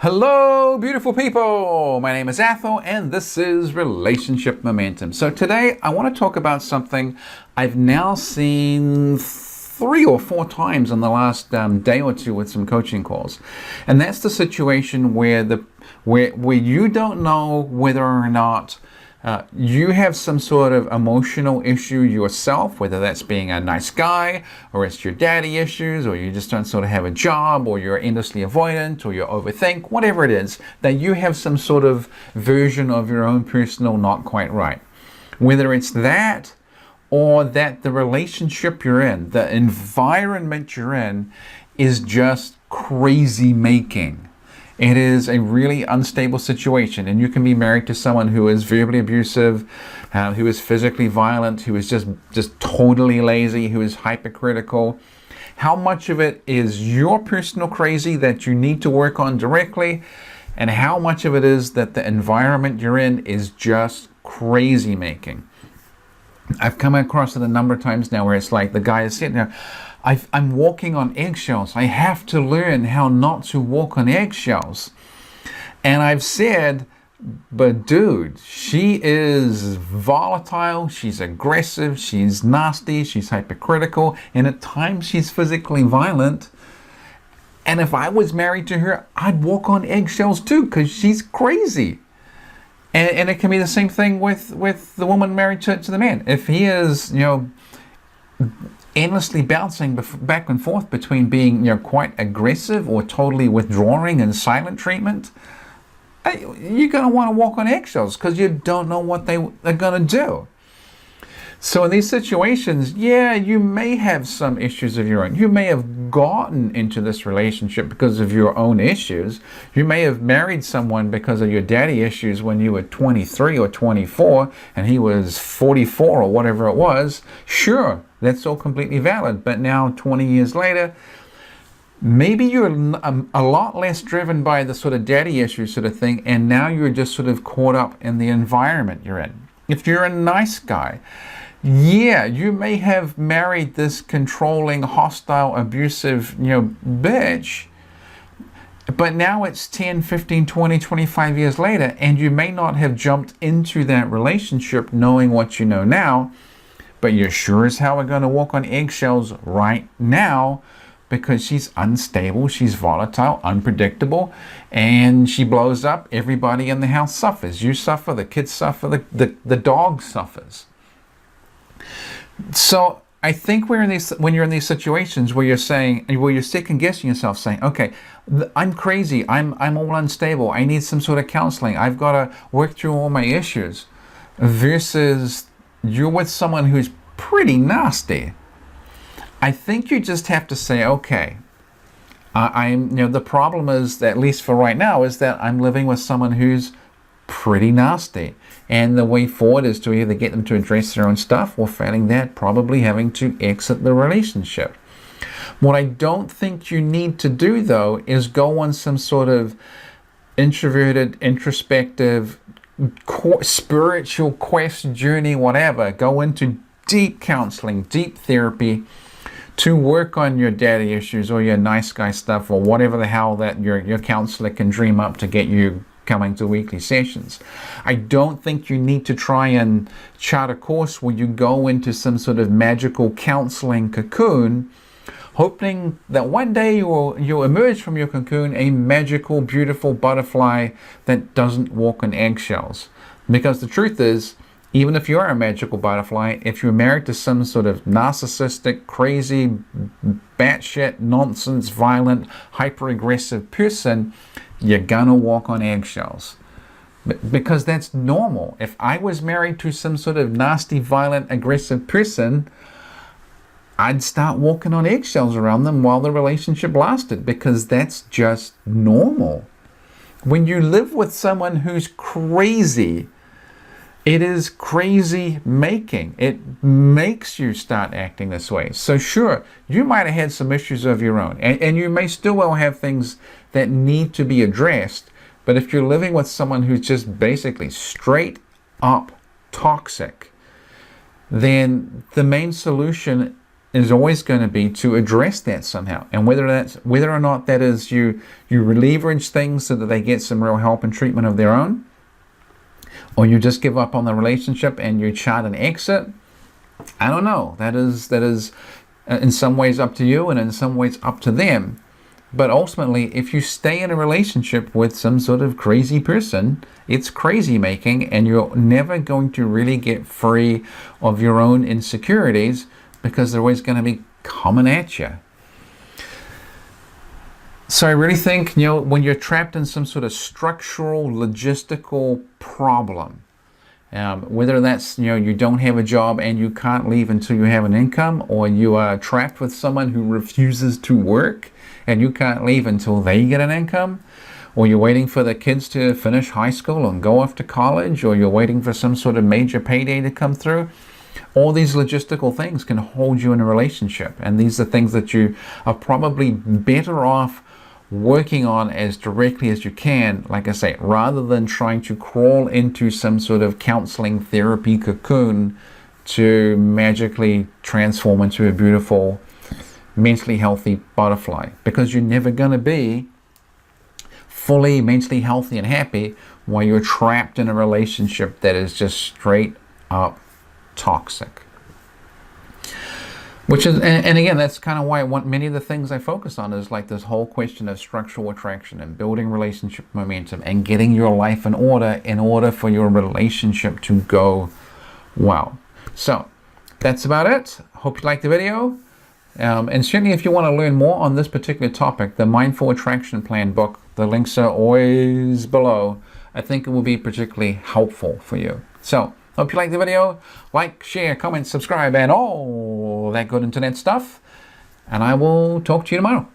Hello, beautiful people. My name is Athol, and this is Relationship Momentum. So today I want to talk about something I've now seen 3 or 4 times in the last day or two with some coaching calls, and that's the situation where where you don't know whether or not you have some sort of emotional issue yourself, whether that's being a nice guy, or it's your daddy issues, or you just don't sort of have a job, or you're endlessly avoidant, or you overthink, whatever it is, that you have some sort of version of your own personal not quite right. Whether it's that, or that the relationship you're in, the environment you're in, is just crazy making. It is a really unstable situation, and you can be married to someone who is verbally abusive, who is physically violent, who is just totally lazy, who is hypercritical. How much of it is your personal crazy that you need to work on directly, and how much of it is that the environment you're in is just crazy making? I've come across it a number of times now where it's like the guy is sitting there, I'm walking on eggshells. I have to learn how not to walk on eggshells. And I've said, but dude, she is volatile, she's aggressive, she's nasty, she's hypercritical, and at times she's physically violent. And if I was married to her, I'd walk on eggshells too, because she's crazy. And it can be the same thing with the woman married to the man. If he is, endlessly bouncing back and forth between being, quite aggressive or totally withdrawing and silent treatment, you're going to want to walk on eggshells because you don't know what they are going to do. So in these situations, you may have some issues of your own. You may have gotten into this relationship because of your own issues. You may have married someone because of your daddy issues when you were 23 or 24 and he was 44 or whatever it was. Sure, that's all completely valid. But now, 20 years later, maybe you're a lot less driven by the sort of daddy issue sort of thing, and now you're just sort of caught up in the environment you're in. If you're a nice guy, you may have married this controlling, hostile, abusive, bitch, but now it's 10, 15, 20, 25 years later, and you may not have jumped into that relationship knowing what you know now, but you're sure as hell are going to walk on eggshells right now because she's unstable, she's volatile, unpredictable, and she blows up. Everybody in the house suffers. You suffer, the kids suffer, the dog suffers. So I think when you're in these situations where you're second guessing yourself, saying, okay, I'm crazy, I'm all unstable, I need some sort of counseling, I've got to work through all my issues, versus you're with someone who's pretty nasty. I think you just have to say, okay, the problem is that, at least for right now, is that I'm living with someone who's pretty nasty. And the way forward is to either get them to address their own stuff, or failing that, probably having to exit the relationship. What I don't think you need to do, though, is go on some sort of introverted, introspective, spiritual quest journey, whatever. Go into deep counseling, deep therapy, to work on your daddy issues or your nice guy stuff, or whatever the hell that your counselor can dream up to get you coming to weekly sessions. I don't think you need to try and chart a course where you go into some sort of magical counseling cocoon, hoping that one day you'll emerge from your cocoon a magical, beautiful butterfly that doesn't walk on eggshells. Because the truth is, even if you are a magical butterfly, if you're married to some sort of narcissistic, crazy, batshit, nonsense, violent, hyper-aggressive person, you're gonna walk on eggshells. Because that's normal. If I was married to some sort of nasty, violent, aggressive person, I'd start walking on eggshells around them while the relationship lasted, because that's just normal. When you live with someone who's crazy, it is crazy making. It makes you start acting this way. So sure, you might have had some issues of your own, and you may still well have things that need to be addressed. But if you're living with someone who's just basically straight up toxic, then the main solution is always going to be to address that somehow. And whether or not that is you leverage things so that they get some real help and treatment of their own, or you just give up on the relationship and you chart an exit, I don't know. That is in some ways up to you, and in some ways up to them. But ultimately, if you stay in a relationship with some sort of crazy person, it's crazy making, and you're never going to really get free of your own insecurities, because they're always going to be coming at you. So I really think, when you're trapped in some sort of structural, logistical problem, whether that's, you don't have a job and you can't leave until you have an income, or you are trapped with someone who refuses to work and you can't leave until they get an income, or you're waiting for the kids to finish high school and go off to college, or you're waiting for some sort of major payday to come through. All these logistical things can hold you in a relationship, and these are things that you are probably better off working on as directly as you can, like I say, rather than trying to crawl into some sort of counseling therapy cocoon to magically transform into a beautiful, mentally healthy butterfly, because you're never going to be fully mentally healthy and happy while you're trapped in a relationship that is just straight up toxic. Which is, and again, that's kind of why many of the things I focus on is like this whole question of structural attraction and building relationship momentum and getting your life in order for your relationship to go well. So that's about it. Hope you liked the video. And certainly if you want to learn more on this particular topic, the Mindful Attraction Plan book, the links are always below. I think it will be particularly helpful for you. So hope you like the video. Like, share, comment, subscribe, and all that good internet stuff. And I will talk to you tomorrow.